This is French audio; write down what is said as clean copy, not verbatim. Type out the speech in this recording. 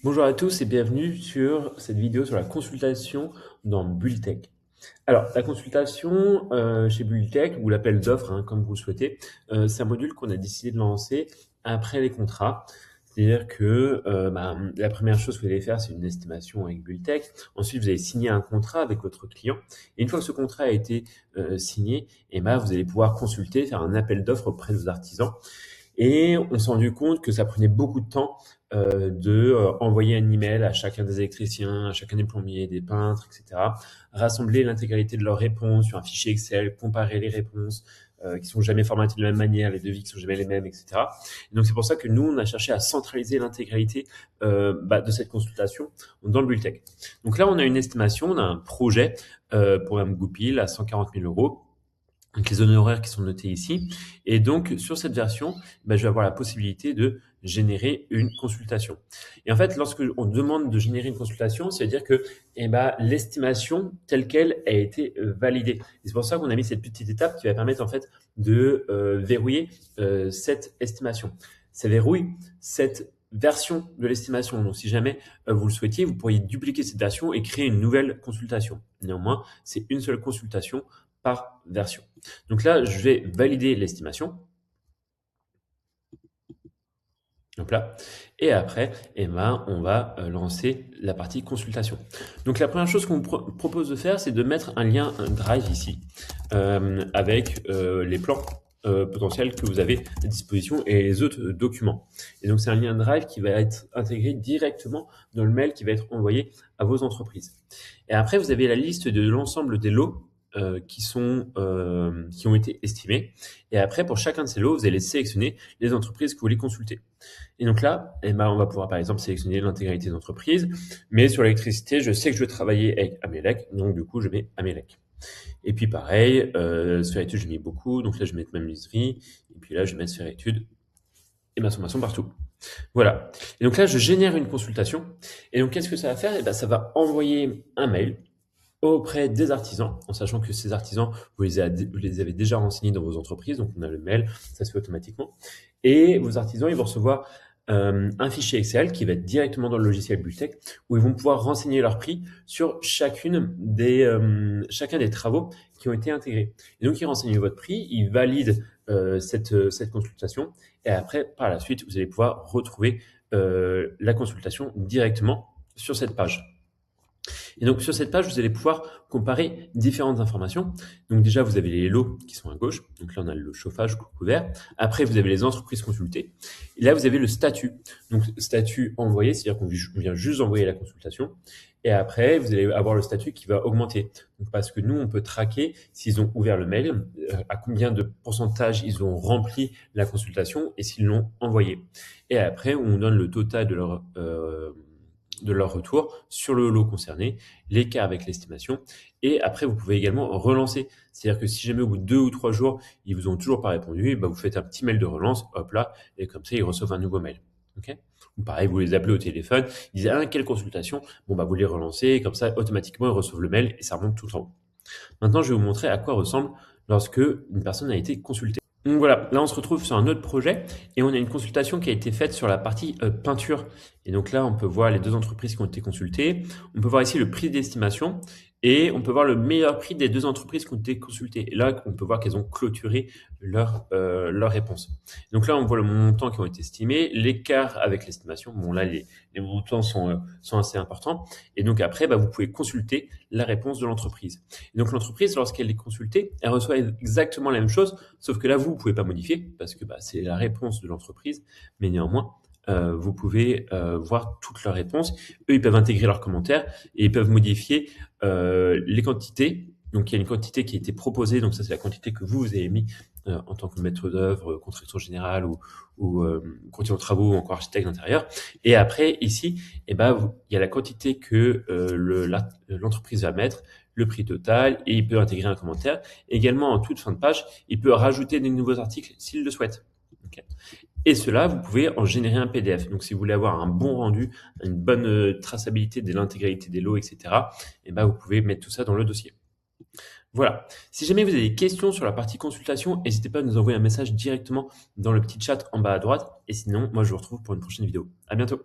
Bonjour à tous et bienvenue sur cette vidéo sur la consultation dans Bulltech. Alors, la consultation chez Bulltech, ou l'appel d'offres, hein, comme vous le souhaitez, c'est un module qu'on a décidé de lancer après les contrats. C'est-à-dire que la première chose que vous allez faire, c'est une estimation avec Bulltech. Ensuite, vous allez signer un contrat avec votre client. Et une fois que ce contrat a été signé, vous allez pouvoir consulter, faire un appel d'offres auprès de vos artisans. Et on s'est rendu compte que ça prenait beaucoup de temps de envoyer un email à chacun des électriciens, à chacun des plombiers, des peintres, etc. Rassembler l'intégralité de leurs réponses sur un fichier Excel, comparer les réponses qui sont jamais formatées de la même manière, les devis qui sont jamais les mêmes, etc. Et donc c'est pour ça que nous, on a cherché à centraliser l'intégralité de cette consultation dans le Bulltech. Donc là, on a une estimation, on a un projet pour un Goupil à 140 000 euros. Donc les honoraires qui sont notés ici. Et donc sur cette version, je vais avoir la possibilité de générer une consultation. Et en fait, lorsque on demande de générer une consultation, c'est-à-dire que l'estimation telle qu'elle a été validée. Et c'est pour ça qu'on a mis cette petite étape qui va permettre en fait de verrouiller cette estimation. Ça verrouille cette version de l'estimation. Donc si jamais vous le souhaitiez, vous pourriez dupliquer cette version et créer une nouvelle consultation. Néanmoins, c'est une seule consultation par version. Donc là, je vais valider l'estimation. Donc là, et après, on va lancer la partie consultation. Donc la première chose qu'on vous propose de faire, c'est de mettre un lien un Drive ici avec les plans potentiels que vous avez à disposition et les autres documents. Et donc c'est un lien Drive qui va être intégré directement dans le mail qui va être envoyé à vos entreprises. Et après, vous avez la liste de l'ensemble des lots qui ont été estimés. Et après, pour chacun de ces lots, vous allez sélectionner les entreprises que vous voulez consulter. Et donc là, on va pouvoir par exemple sélectionner l'intégralité des entreprises. Mais sur l'électricité, je sais que je veux travailler avec Amélec, donc du coup, je mets Amélec. Et puis pareil, sur études, je mets beaucoup. Donc là, je vais mettre ma menuiserie. Et puis là, je vais mettre faire études et ma formation partout. Voilà. Et donc là, je génère une consultation. Et donc, qu'est-ce que ça va faire? Ça va envoyer un mail auprès des artisans, en sachant que ces artisans, vous les avez déjà renseignés dans vos entreprises, donc on a le mail, ça se fait automatiquement. Et vos artisans, ils vont recevoir un fichier Excel qui va être directement dans le logiciel Bulltech, où ils vont pouvoir renseigner leur prix sur chacun des travaux qui ont été intégrés. Et donc, ils renseignent votre prix, ils valident cette consultation, et après, par la suite, vous allez pouvoir retrouver la consultation directement sur cette page. Et donc sur cette page, vous allez pouvoir comparer différentes informations. Donc déjà, vous avez les lots qui sont à gauche. Donc là, on a le chauffage couvert. Après, vous avez les entreprises consultées. Et là, vous avez le statut. Donc statut envoyé, c'est-à-dire qu'on vient juste envoyer la consultation. Et après, vous allez avoir le statut qui va augmenter. Donc, parce que nous, on peut traquer s'ils ont ouvert le mail, à combien de pourcentage ils ont rempli la consultation et s'ils l'ont envoyé. Et après, on donne le total de leur retour sur le lot concerné, l'écart avec l'estimation. Et après, vous pouvez également relancer. C'est-à-dire que si jamais au bout de 2 ou 3 jours, ils vous ont toujours pas répondu, vous faites un petit mail de relance, hop là, et comme ça, ils reçoivent un nouveau mail. Ok? Ou pareil, vous les appelez au téléphone, ils disent, quelle consultation? Vous les relancez, et comme ça, automatiquement, ils reçoivent le mail et ça remonte tout en haut. Maintenant, je vais vous montrer à quoi ressemble lorsque une personne a été consultée. Donc voilà, là on se retrouve sur un autre projet et on a une consultation qui a été faite sur la partie peinture. Et donc là, on peut voir les deux entreprises qui ont été consultées. On peut voir ici le prix d'estimation et on peut voir le meilleur prix des deux entreprises qui ont été consultées. Et là, on peut voir qu'elles ont clôturé leur réponse. Donc là, on voit le montant qui ont été estimés, l'écart avec l'estimation. Bon là, les montants sont assez importants. Et donc après, vous pouvez consulter la réponse de l'entreprise. Et donc l'entreprise, lorsqu'elle est consultée, elle reçoit exactement la même chose, sauf que là, vous ne pouvez pas modifier parce que c'est la réponse de l'entreprise, mais néanmoins, vous pouvez voir toutes leurs réponses. Eux, ils peuvent intégrer leurs commentaires et ils peuvent modifier les quantités. Donc, il y a une quantité qui a été proposée. Donc, ça, c'est la quantité que vous avez mis en tant que maître d'œuvre, contracteur général ou continueur de travaux ou encore architecte d'intérieur. Et après, ici, il y a la quantité que l'entreprise va mettre, le prix total, et il peut intégrer un commentaire. Également, en toute fin de page, il peut rajouter des nouveaux articles s'il le souhaite. Okay. Et cela, vous pouvez en générer un PDF. Donc, si vous voulez avoir un bon rendu, une bonne traçabilité de l'intégralité des lots, etc., vous pouvez mettre tout ça dans le dossier. Voilà. Si jamais vous avez des questions sur la partie consultation, n'hésitez pas à nous envoyer un message directement dans le petit chat en bas à droite. Et sinon, moi, je vous retrouve pour une prochaine vidéo. À bientôt.